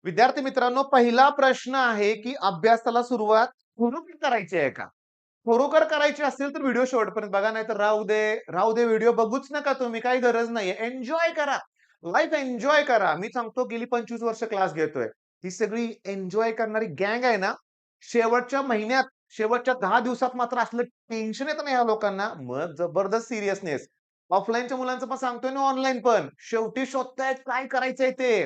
विद्यार्थी मित्रांनो, पहिला प्रश्न आहे, की अभ्यासाला सुरुवात खरोखर करायची आहे का? खरोखर करायची असेल तर व्हिडिओ शेवटपर्यंत बघा, नाहीतर राहू दे, राहू दे व्हिडिओ बघूच नका तुम्ही. काही गरज नाहीये. एन्जॉय करा. लाईफ एन्जॉय करा. मी सांगतो गेली 25 वर्ष क्लास घेतोय. ही सगळी एन्जॉय करणारी गँग आहे ना, शेवटच्या महिन्यात, शेवटच्या 10 दिवसात मात्र असलं टेन्शन येतं ना ह्या लोकांना, मग जबरदस्त सीरियसनेस. ऑफलाईनच्या मुलांचं पण सांगतोय ना, ऑनलाईन पण. शेवटी शोधतायत काय करायचंय ते.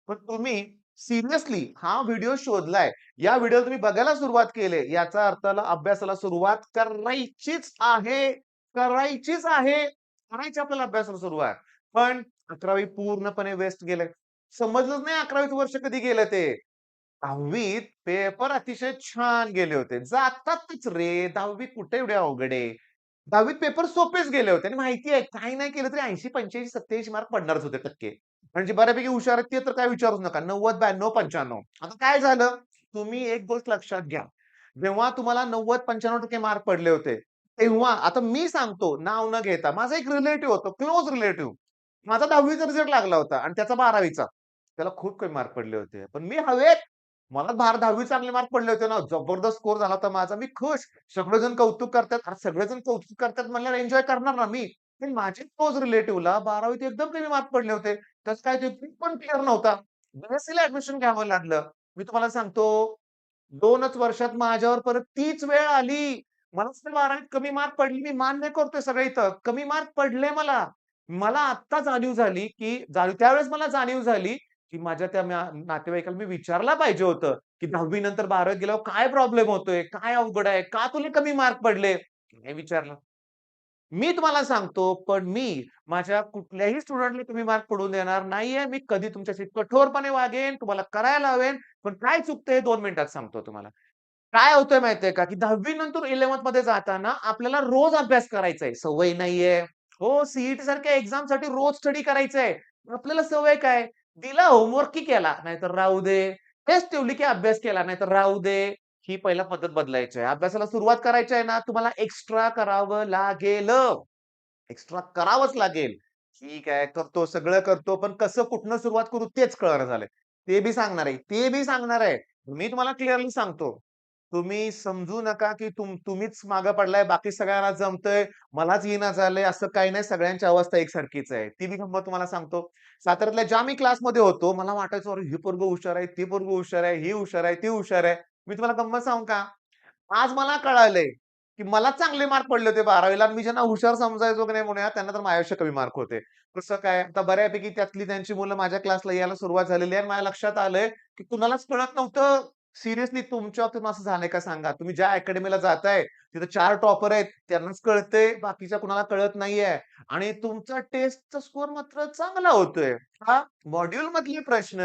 पण तुम्ही सिरियसली हा व्हिडिओ शोधलाय. या व्हिडिओ तुम्ही बघायला सुरुवात केली. याचा अर्थाला अभ्यासाला सुरुवात करायचीच आहे. करायचीच आहे. करायची आपल्याला अभ्यासाला सुरुवात. पण 11वी पूर्णपणे वेस्ट गेलंय. समजलंच नाही 11वीत वर्ष कधी गेलं ते. 10वीत पेपर अतिशय छान गेले होते. जातातच रे. 10वी कुठे एवढे अवघड आहे. 10वीत पेपर सोपेच गेले होते आणि माहिती आहे काही नाही केलं तरी 80, 85, 87 मार्क पडणारच होते टक्के. म्हणजे बऱ्यापैकी हुशार आहेत ते तर काय विचारूच नका. 90, 92, 95. आता काय झालं? तुम्ही एक गोष्ट लक्षात घ्या. जेव्हा तुम्हाला 90-95% मार्क पडले होते, तेव्हा आता मी सांगतो नाव न घेता माझा एक रिलेटिव्ह होता, क्लोज रिलेटिव्ह. माझा 10वीचा रिझल्ट लागला होता आणि त्याचा 12वीचा. त्याला खूप कमी मार्क पडले होते. पण मी हवेत. मला 10वी चांगले मार्क पडले होते ना, जबरदस्त स्कोर झाला होता माझा. मी खुश. सगळेजण कौतुक करतात. अरे सगळेजण कौतुक करतात म्हणल्यावर एन्जॉय करणार ना मी. पण माझे क्लोज रिलेटिव्हला 12वीत एकदम कमी मार्क पडले होते. त्याचं काय ते ग्रुप पण क्लिअर नव्हता. बी-एस-सीला ॲडमिशन घ्यावं लागलं. मी तुम्हाला सांगतो 2च वर्षात माझ्यावर परत तीच वेळ आली. मलाच ते 12वीत कमी मार्क पडले. मी मान्य करतोय सगळं इथं. कमी मार्क पडले मला. मला आत्ता जाणीव झाली, की त्यावेळेस मला जाणीव झाली, की माझ्या त्या नातेवाईकाला मी विचारला पाहिजे होतं, की 10वी नंतर 12वीत गेल्यावर काय प्रॉब्लेम होतोय? काय अवघड आहे? का तुला कमी मार्क पडले? नाही विचारलं. मी तुम्हाला सांगतो, पण मी माझ्या कुठल्याही स्टुडंटला कमी मार्क पडू देणार नाहीये. मी कधी तुमच्याशी कठोरपणे वागेन, तुम्हाला करायला लावेन. पण काय चुकतंय हे 2 मिनिटात सांगतो तुम्हाला. काय होतंय माहितीये का, की 10वी नंतर 11th मध्ये जाताना आपल्याला रोज अभ्यास करायचा आहे. सवय नाहीये. हो, सीईटी सारख्या एक्झामसाठी रोज स्टडी करायचंय. आपल्याला सवय काय? दिला होमवर्क की केला, नाहीतर राहू दे. टेस्ट ठेवली की अभ्यास केला, नाहीतर राहू दे. ही पहिला पद्धत बदलायची आहे. अभ्यासाला सुरुवात करायची आहे ना, तुम्हाला एक्स्ट्रा करावं लागेल. एक्स्ट्रा करावंच लागेल. ठीक आहे, करतो, सगळं करतो, पण कसं कुठनं सुरुवात करू तेच कळेना झालंय. ते बी सांगणार आहे. ते बी सांगणार आहे. मी तुम्हाला क्लिअरली सांगतो. तुम्ही समजू नका, की तुम्हीच मागे पडलाय, बाकी सगळ्यांना जमतंय, मलाच येईना झालंय, असं काही नाही. सगळ्यांची अवस्था एकसारखीच आहे. ती बी गंमत तुम्हाला सांगतो. साताऱ्यातल्या ज्या मी क्लासमध्ये होतो, मला वाटायचं, "अरे, हे पोरगं हुशार आहे, ते पोरगं हुशार आहे, ही हुशार आहे, ती हुशार आहे." मी तुम्हाला गंमत सांगू का? आज मला कळालंय, की मला चांगले मार्क पडले होते 12वीला आणि मी ज्यांना हुशार समजायचो की नाही म्हणूया, त्यांना तर माझ्यापेक्षा कमी मार्क होते. कसं काय? आता बऱ्यापैकी त्यातली त्यांची मुलं माझ्या क्लासला यायला सुरुवात झालेली आहे आणि माझ्या लक्षात आलंय, की कुणालाच कळत नव्हतं. सिरियसली तुमच्या बाबतीत असं झालंय का सांगा? तुम्ही ज्या अकॅडमीला जाताय, तिथे 4 टॉपर आहेत. त्यांनाच कळतंय, बाकीच्या कुणाला कळत नाहीये आणि तुमचा टेस्टचा स्कोर मात्र चांगला होतोय. हा मॉड्यूलमधले प्रश्न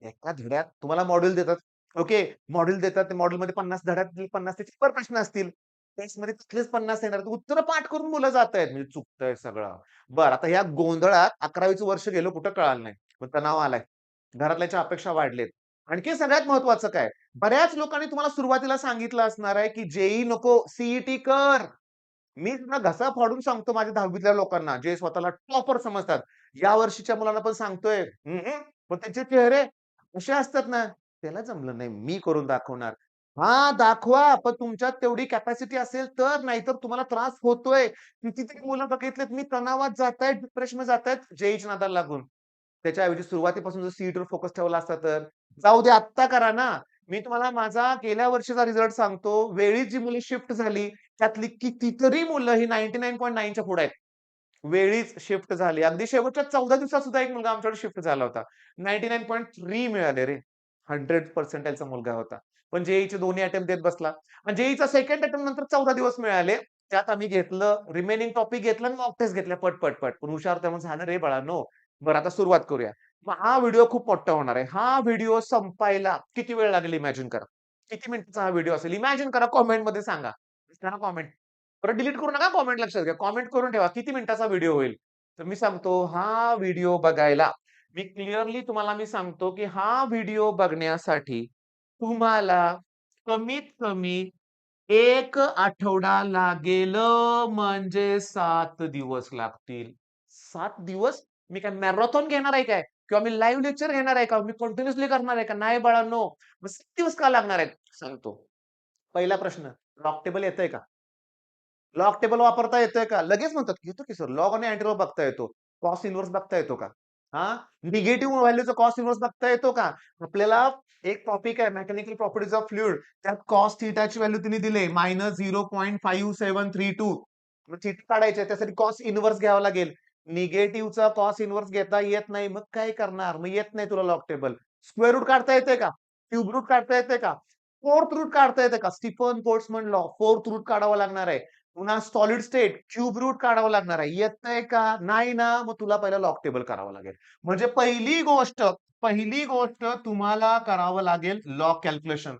एका धड्यात तुम्हाला मॉड्यूल देतात. ओके. मॉड्यूल देतात. ते मॉड्यूलमध्ये 50 धड्यातले 50 ते पेपर प्रश्न असतील. टेस्टमध्ये तिथलेच 50 येणार. उत्तरं पाठ करून मुलं जातायत. म्हणजे चुकतंय सगळं. बरं आता ह्या गोंधळात 11वीचं वर्ष गेलं कुठं कळालं नाही. मग तणाव आलाय. घरातल्यांच्या अपेक्षा वाढलेत. आणखी सगळ्यात महत्वाचं काय? बऱ्याच लोकांनी तुम्हाला सुरुवातीला सांगितलं असणार आहे, की जेईई नको, सीईटी कर. मी ना घसा फाडून सांगतो माझ्या 10वीतल्या लोकांना, जे स्वतःला टॉपर समजतात. या वर्षीच्या मुलांना पण सांगतोय, पण त्यांचे चेहरे असे असतात ना, त्याला जमलं नाही, मी करून दाखवणार. हां, दाखवा. पण तुमच्यात तेवढी कॅपॅसिटी असेल तर, नाहीतर तुम्हाला त्रास होतोय. कितीतरी मुलं बघितलेत मी तणावात जातायत, डिप्रेशनमध्ये जातायत जेईच्या नादाला लागून. त्याच्याऐवजी सुरुवातीपासून जर सीईटीवर फोकस ठेवला असता तर, जाऊ दे आत्ता करा ना. मी तुम्हाला माझा गेल्या वर्षीचा रिझल्ट सांगतो. वेळीच जी मुलं शिफ्ट झाली, त्यातली कितीतरी मुलं ही 99.9 च्या पुढे आहेत. वेळीच शिफ्ट झाली. अगदी शेवटच्या 14 दिवसात सुद्धा एक मुलगा आमच्याकडे शिफ्ट झाला होता. 99.3 मिळाले रे. 100 पर्सेंटाइलचा मुलगा होता. पण जेईचे दोन्ही अटेम्प्ट देत बसला. आणि जेईचा सेकंड अटेम्प्ट नंतर 14 दिवस मिळाले. त्यात आम्ही घेतलं रिमेनिंग टॉपिक घेतलं आणि मॉक टेस्ट घेतल्या पट. पण हुशार त्यामुळे झालं रे बाळांनो. बरं आता सुरुवात करूया. मग हा व्हिडिओ खूप मोठा होणार आहे. हा व्हिडिओ संपायला किती वेळ लागेल इमॅजिन करा. किती मिनिटाचा हा व्हिडिओ असेल इमॅजिन करा कमेंटमध्ये सांगा. करा कमेंट. परत डिलीट करू नका कमेंट लक्षात घ्या. कमेंट करून ठेवा किती मिनिटाचा व्हिडिओ होईल. तर मी सांगतो हा व्हिडिओ बघायला मी क्लिअरली तुम्हाला मी सांगतो, की हा व्हिडिओ बघण्यासाठी तुम्हाला कमीत कमी 1 आठवडा लागेल म्हणजे 7 दिवस लागतील. 7 दिवस मी काय मॅरेथॉन घेणार आहे काय? किंवा मी लाईव्ह लेक्चर घेणार आहे का? मी कंटिन्युअसली करणार आहे का? नाही बाळांनो. मग 7 दिवस का लागणार आहेत? सांगतो. पहिला प्रश्न, लॉग टेबल येतंय का? लॉग टेबल वापरता येतंय का? लगेच म्हणतात, "येतो की सर, लॉग आणि अँटी लॉग बघता येतो. कॉस इन्व्हर्स बघता येतो का?" हां, निगेटिव्ह व्हॅल्यूचा कॉस इन्व्हर्स बघता येतो का? आपल्याला एक टॉपिक आहे मेकॅनिकल प्रॉपर्टीज ऑफ फ्लुइड त्यात कॉस थीटाची व्हॅल्यू तिने दिली -0.5732. मग थीटा काढायचे त्यासाठी कॉस इन्व्हर्स घ्यावा लागेल. निगेटिव्हचा कॉस इन्व्हर्स घेता येत नाही. मग काय करणार? मग येत नाही तुला लॉग टेबल. स्क्वेअर रूट काढता येते का? क्यूब रूट काढता येते का? फोर्थ रूट काढता येते का? Stefan Boltzmann law fourth root काढावा लागणार आहे. पुन्हा सॉलिड स्टेट क्यूब रूट काढावं लागणार आहे. येतंय का? नाही ना, मग तुला पहिला लॉग टेबल करावं लागेल. म्हणजे पहिली गोष्ट तुम्हाला करावं लागेल लॉग कॅल्क्युलेशन.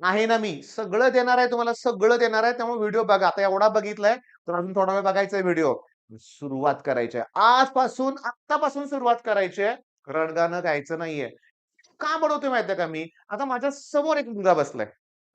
आहे ना मी. सगळं देणार आहे तुम्हाला, सगळं देणार आहे. त्यामुळे व्हिडिओ बघा. आता एवढा बघितलाय, तर अजून थोडा वेळ बघायचा व्हिडिओ. सुरुवात करायची आहे. आत्तापासून सुरुवात करायची आहे. रडगाणं गायचं नाहीये. का बनवतोय माहितीये का मी? आता माझ्या समोर एक मुलगा बसलाय.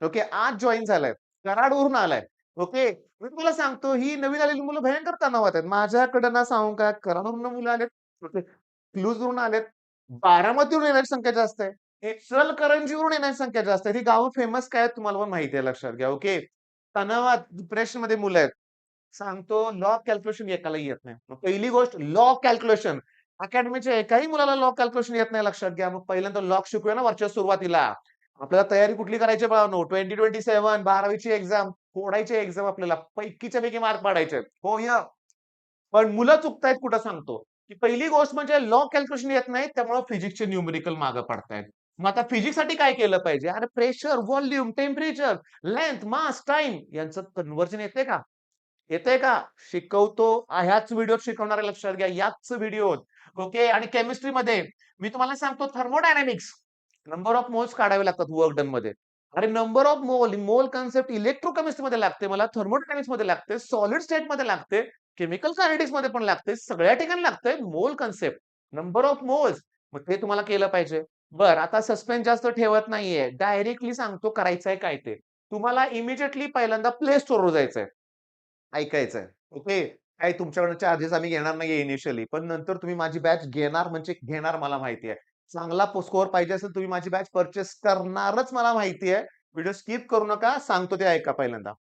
ओके. आज जॉइन झालाय. कराडवरून आलाय. ओके. मी तुम्हाला सांगतो ही नवीन आलेली मुलं भयंकर तणावात आहेत. माझ्याकडं ना सांगू का कराडवरून मुलं आलेत. ओके. क्लुजवरून आलेत. बारामतीवरून येण्याची संख्या जास्त आहे. इचलकरंजीवरून येण्याची संख्या जास्त आहे. ही गावं फेमस काय आहेत तुम्हाला पण माहिती आहे लक्षात घ्या. ओके. तणावात, डिप्रेशनमध्ये मुलं आहेत. सांगतो लॉग कॅल्क्युलेशन एकाला येत नाही. मग पहिली गोष्ट लॉग कॅल्क्युलेशन. अकॅडमीच्या एकाही मुलाला लॉग कॅल्क्युलेशन येत नाही लक्षात घ्या. मग पहिल्यांदा लॉग शिकूया ना वरच्या सुरुवातीला. आपल्याला तयारी कुठली करायची बाळांनो? 2027 12वीची एक्झाम, फोडायची एक्झाम आपल्याला. पैकीच्या पैकी मार्क पाडायचे आहेत. हो या. पण मुलं चुकतायत कुठं सांगतो, की पहिली गोष्ट म्हणजे लॉग कॅल्क्युलेशन येत नाही, त्यामुळे फिजिक्सचे न्यूमेरिकल मागे पडतायत. मग आता फिजिक्ससाठी काय केलं पाहिजे? अरे प्रेशर, व्हॉल्यूम, टेम्परेचर, लेंथ, मास, टाईम यांचं कन्व्हर्जन येते का? येतंय का? शिकवतो. ह्याच व्हिडिओत शिकवणार आहे लक्षात घ्या. याच व्हिडिओत. ओके. आणि केमिस्ट्रीमध्ये मी तुम्हाला सांगतो थर्मोडायनामिक्स. नंबर ऑफ मोल्स काढावे लागतात वर्क डन मध्ये. अरे नंबर ऑफ मोल कन्सेप्ट इलेक्ट्रोकेमिस्ट्रीमध्ये लागते. मला थर्मोडायनामिक्समध्ये लागते. सॉलिड स्टेटमध्ये लागते. केमिकल कायनेटिक्समध्ये पण लागते. सगळ्या ठिकाणी लागते मोल कन्सेप्ट. Number of moles. मग ते तुम्हाला केलं पाहिजे. बरं आता सस्पेन्स जास्त ठेवत नाहीये. डायरेक्टली सांगतो करायचंय काय ते. तुम्हाला इमिजिएटली पहिल्यांदा प्ले स्टोअरवर जायचंय. ऐकायचंय. ओके. काही तुमच्याकडनं चार्जेस आम्ही घेणार नाहीये इनिशियली. पण नंतर तुम्ही माझी बॅच घेणार म्हणजे घेणार मला माहिती आहे. चांगला स्कोर पाहिजे असेल तुम्ही माझी बॅच पर्चेस करणारच मला माहिती आहे. व्हिडिओ स्किप करू नका. सांगतो ते ऐका पहिल्यांदा.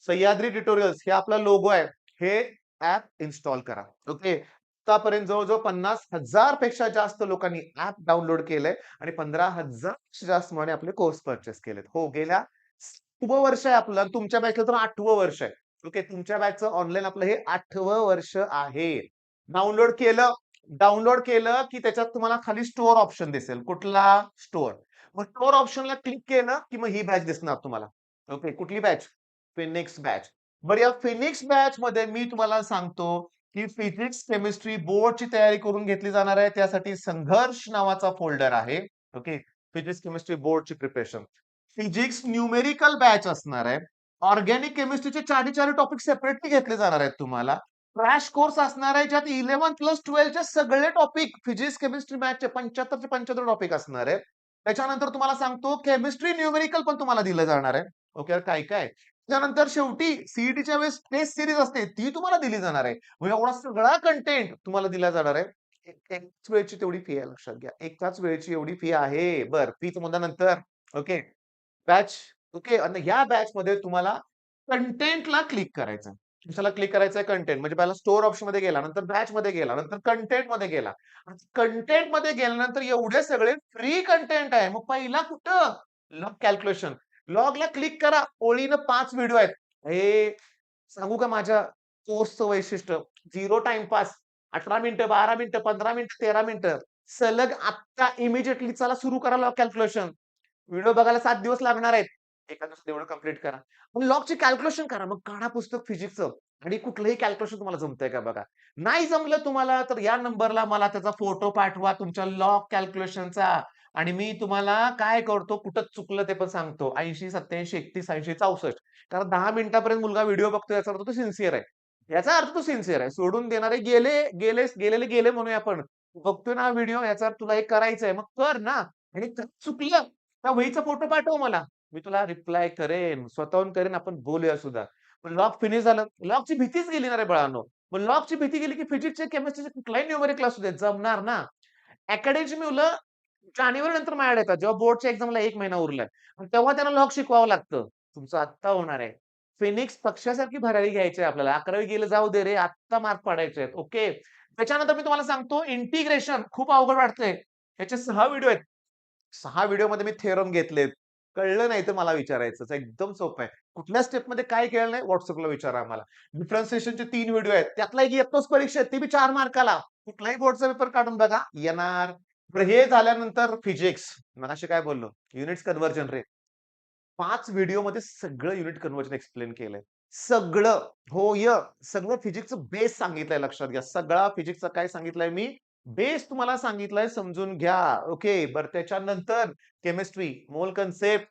सह्याद्री ट्युटोरियल्स हे आपला लोगो आहे. हे ॲप इन्स्टॉल करा. ओके. आतापर्यंत जवळ-जवळ 50,000 पेक्षा जास्त लोकांनी ॲप डाउनलोड केलंय आणि 15,000 पेक्षा जास्त मुलांनी आपले कोर्स पर्चेस केलेत. हो, गेल्या 6वं वर्ष आहे आपलं आणि तुमच्या बॅचला तर 8वं वर्ष आहे. ओके. तुमच्या बॅचचं ऑनलाईन आपलं हे 8वं वर्ष आहे. डाउनलोड केलं डाउनलोड केलं, की त्याच्यात तुम्हाला खाली स्टोअर ऑप्शन दिसेल. कुठला? स्टोअर. मग स्टोअर ऑप्शनला क्लिक केलं, की मग ही बॅच दिसणार तुम्हाला. ओके. कुठली बॅच? Phoenix batch. बरं या फिनिक्स बॅचमध्ये मी तुम्हाला सांगतो, की फिजिक्स, केमिस्ट्री बोर्डची तयारी करून घेतली जाणार आहे. त्यासाठी संघर्ष नावाचा फोल्डर आहे. ओके. फिजिक्स, केमिस्ट्री बोर्डची प्रिपरेशन. फिजिक्स न्यूमेरिकल बॅच असणार आहे. ऑर्गॅनिक केमिस्ट्रीचे 4ही टॉपिक सेपरेटली घेतले जाणार आहेत तुम्हाला. क्रॅश कोर्स असणार आहे ज्यात 11+12 चे सगळे टॉपिक फिजिक्स, केमिस्ट्री, मॅथ्सचे 75 चे 75 टॉपिक असणार आहेत. त्याच्यानंतर तुम्हाला सांगतो केमिस्ट्री न्यूमेरिकल पण तुम्हाला दिलं जाणार आहे. ओके. काय? त्यानंतर शेवटी सीईटीच्या वेळेस टेस्ट सीरीज असते ती तुम्हाला दिली जाणार आहे. मग एवढा सगळा कंटेंट तुम्हाला दिला जाणार आहे. एकाच वेळची तेवढी फी आहे लक्षात घ्या. एकाच वेळची एवढी फी आहे. बरं फीचा मुद्दा नंतर. ओके. Batch okay. आणि ह्या बॅचमध्ये तुम्हाला कंटेंटला क्लिक करायचं. कशाला क्लिक करायचंय? कंटेंट. म्हणजे पहिला स्टोअर ऑप्शनमध्ये गेला, नंतर बॅचमध्ये गेला, नंतर कंटेंटमध्ये गेला. कंटेंटमध्ये गेल्यानंतर एवढे सगळे फ्री कंटेंट आहे. मग पहिला कुठं? Log calculation. लॉगला क्लिक करा. ओळीनं 5 व्हिडिओ आहेत. हे सांगू का माझ्या कोर्सचं वैशिष्ट्य? 0 टाईमपास. 18 मिनिटं, 12 मिनिटं, 15 मिनिटं, 13 मिनिटं. सलग आत्ता इमिडिएटली चला सुरू करा लॉग कॅल्क्युलेशन. व्हिडिओ बघायला 7 दिवस लागणार आहेत. एका दिवसात एवढं कंप्लीट करा. मग लॉगची कॅल्क्युलेशन करा. मग काढा पुस्तक फिजिक्सचं आणि कुठलंही कॅल्क्युलेशन तुम्हाला जमतंय का बघा. नाही जमलं तुम्हाला तर या नंबरला मला त्याचा फोटो पाठवा तुमच्या लॉग कॅल्क्युलेशनचा आणि मी तुम्हाला काय करतो, कुठं चुकलं ते पण सांगतो. 80, 87, 31, 80, 64 कारण 10 मिनिटापर्यंत मुलगा व्हिडिओ बघतोय याचा अर्थ तो सिन्सिअर आहे. याचा अर्थ तो सिन्सिअर आहे. सोडून देणारे गेलेले गेले म्हणूया आपण. बघतोय ना व्हिडिओ याचा अर्थ तुला हे करायचंय मग कर ना आणि चुकलं त्या वहीचा फोटो पाठव मला. मी तुला रिप्लाय करेन, स्वतःहून करेन, आपण बोलूया सुद्धा. पण लॉग फिनिश झालं. लॉगची भीतीच गेली ना रे बाळांनो. मग लॉगची भीती गेली, की फिजिक्सचे, केमिस्ट्रीचे कुठलाही न्यूमेरिकल असू दे, जमणार ना. अकॅडमीची मुलं जानेवारी नंतर माझ्याकडे येतात. जेव्हा बोर्डच्या एक्झामला 1 महिना उरलाय. आणि तेव्हा त्यांना लॉग शिकवावं लागतं. तुमचं आत्ता होणार आहे. फिनिक्स पक्ष्यासारखी भरारी घ्यायची आहे आपल्याला. 11वी गेलं जाऊ दे रे, आत्ता मार्क पाडायचे आहेत. ओके. त्याच्यानंतर मी तुम्हाला सांगतो इंटिग्रेशन खूप अवघड वाटतंय. ह्याचे 6 व्हिडिओ आहेत. 6 व्हिडिओमध्ये मी थेरम घेतलेत. कळलं नाही तर मला विचारायचं. एकदम सोपं आहे. कुठल्या स्टेपमध्ये काय केलं नाही WhatsAppला विचारा आम्हाला. डिफरन्शिएशनचे 3 व्हिडिओ आहेत. त्यातला एक येतोच परीक्षेत, ते बी 4 मार्काला. कुठलाही बोर्डचा पेपर काढून बघा, येणार. बरं हे झाल्यानंतर फिजिक्स. मगाशी काय बोललो? युनिट्स कन्व्हर्जन रे. 5 व्हिडिओमध्ये सगळं युनिट कन्व्हर्जन एक्सप्लेन केलंय. सगळं. हो, सगळं फिजिक्सचं बेस सांगितलंय लक्षात घ्या. सगळा फिजिक्सचा काय सांगितलंय मी? बेस तुम्हाला सांगितलंय समजून घ्या. ओके. बरं त्याच्यानंतर केमिस्ट्री, मोल कन्सेप्ट,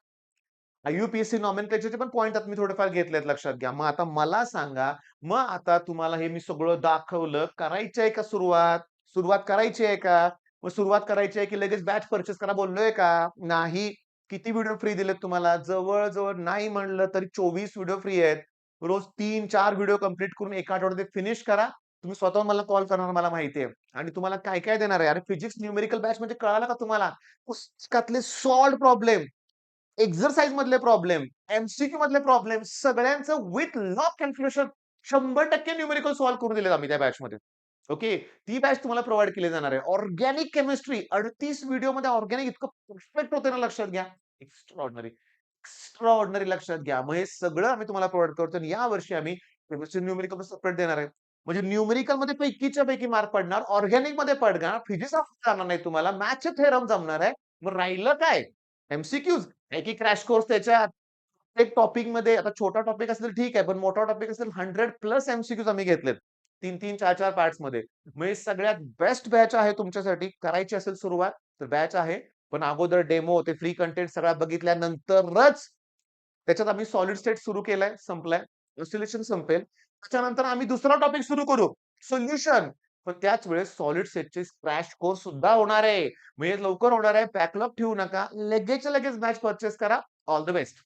यू-पी-एस-सी नॉमेनक्लेचरचे पण पॉइंट आता मी थोडेफार घेतलेत लक्षात घ्या. मग आता मला सांगा, मग आता तुम्हाला हे मी सगळं दाखवलं, करायची आहे का सुरुवात? सुरुवात करायची आहे का? मग सुरुवात करायची आहे की लगेच बॅच पर्चेस करा बोललोय का? नाही. किती व्हिडिओ फ्री दिलेत तुम्हाला? जवळ-जवळ नाही म्हणलं तरी 24 व्हिडिओ फ्री आहेत. रोज 3-4 व्हिडिओ कंप्लीट करून एका आठवड्यात फिनिश करा. तुम्ही स्वतःहून मला कॉल करणार मला माहिती आहे. आणि तुम्हाला काय-काय देणार आहे? अरे फिजिक्स न्यूमेरिकल बॅच म्हणजे कळालं का तुम्हाला? पुस्तकातले सॉल्व्हड प्रॉब्लेम, एक्झरसाइज मधले प्रॉब्लेम, एमसीक्यू मधले प्रॉब्लेम सगळ्यांचं with log calculation 100% numerical solve करून दिलेत आम्ही त्या बॅचमध्ये. ओके. ती बॅच तुम्हाला प्रोव्हाईड केली जाणार आहे. ऑर्गॅनिक केमिस्ट्री 38 व्हिडिओमध्ये ऑर्गॅनिक इतकं परफेक्ट होते ना लक्षात घ्या. एक्स्ट्राऑर्डिनरी. एक्स्ट्राऑर्डिनरी लक्षात घ्या. मग हे सगळं आम्ही तुम्हाला प्रोव्हाईड करतो आणि यावर्षी आम्ही केमिस्ट्री न्यूमेरिकल सेपरेट देणार आहे. म्हणजे न्यूमेरिकलमध्ये पैकीच्या पैकी मार्क पडणार, ऑर्गॅनिकमध्ये पडणार, फिजिक्स जाणार नाही तुम्हाला, मॅथ्सचे थेरम जमणार आहे. मग राहिलं काय? एमसीक्यूज. आहे की क्रॅश कोर्स त्याच्यात. प्रत्येक टॉपिकमध्ये आता छोटा टॉपिक असेल ठीक आहे, पण मोठा टॉपिक असेल 100 प्लस एमसीक्यूज आम्ही घेतलेत. 3-3, 4-4 पार्ट्समध्ये. मग हे सगळ्यात बेस्ट बॅच आहे तुमच्यासाठी. करायची असेल सुरुवात तर बॅच आहे. पण अगोदर डेमो, ते फ्री कंटेंट सगळा बघितल्यानंतरच त्याच्यात आम्ही सॉलिड स्टेट सुरू केलाय, संपलाय. ऑसिलेशन संपेल. त्याच्यानंतर आम्ही दुसरा टॉपिक सुरू करू, सोल्युशन. पण त्याच वेळेस सॉलिड स्टेटचे क्रॅश कोर्स सुद्धा होणार आहे. म्हणजे लवकर होणार आहे. बॅकलॉग ठेवू नका. लगेचच्या लगेच बॅच पर्चेस करा. All the best.